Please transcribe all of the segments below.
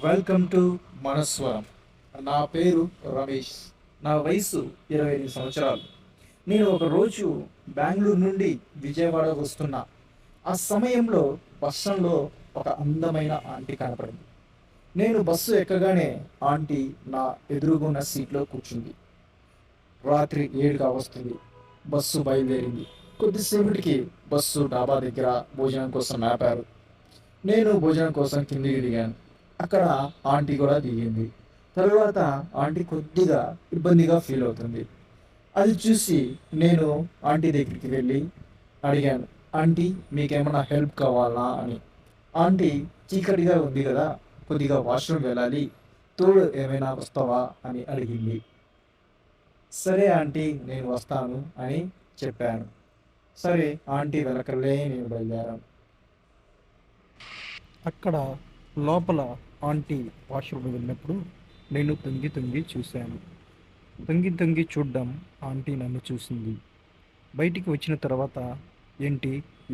Welcome to మనస్వరం. నా పేరు రమేష్. నా వయసు 25 సంవత్సరాలు. నేను ఒకరోజు బెంగళూరు నుండి విజయవాడ వస్తున్నా. ఆ సమయంలో బస్సులో ఒక అందమైన ఆంటీ కనపడింది. నేను బస్సు ఎక్కగానే ఆంటీ నా ఎదురుగున్న సీట్లో కూర్చుంది. రాత్రి 7 కావస్తుంది. బస్సు బయలుదేరింది. కొద్దిసేపటికి బస్సు డాబా దగ్గర భోజనం కోసం ఆపారు. నేను భోజనం కోసం కిందికి దిగాను. అక్కడ ఆంటీ కూడా దిగింది. తరువాత ఆంటీ కొద్దిగా ఇబ్బందిగా ఫీల్ అవుతుంది. అది చూసి నేను ఆంటీ దగ్గరికి వెళ్ళి అడిగాను, ఆంటీ మీకేమైనా హెల్ప్ కావాలా అని. ఆంటీ చీకటిగా ఉంది కదా, కొద్దిగా వాష్రూమ్ వెళ్ళాలి, తోడు ఏమైనా వస్తావా అని అడిగింది. సరే ఆంటీ నేను వస్తాను అని చెప్పాను. సరే ఆంటీ వెనకలే నేను బయలుదేరాను. అక్కడ లోపల ఆంటీ వాష్రూమ్ వెళ్ళినప్పుడు నేను తొంగి తొంగి చూశాను. తొంగి తొంగి చూడ్డం ఆంటీ నన్ను చూసింది. బయటికి వచ్చిన తర్వాత ఏంటి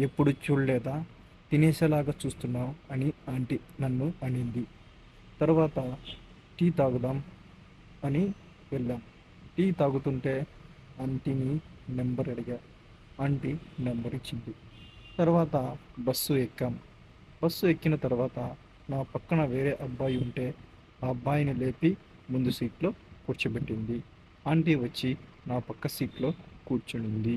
ఎప్పుడు చూడలేదా, తినేసేలాగా చూస్తున్నావు అని ఆంటీ నన్ను అనింది. తర్వాత టీ తాగుదాం అని వెళ్ళాం. టీ తాగుతుంటే ఆంటీని నెంబర్ అడిగా. ఆంటీ నెంబర్ ఇచ్చింది. తర్వాత బస్సు ఎక్కాం. బస్సు ఎక్కిన తర్వాత నా పక్కన వేరే అబ్బాయి ఉంటే ఆ అబ్బాయిని లేపి ముందు సీట్లో కూర్చోబెట్టింది. ఆంటీ వచ్చి నా పక్క సీట్లో కూర్చునింది.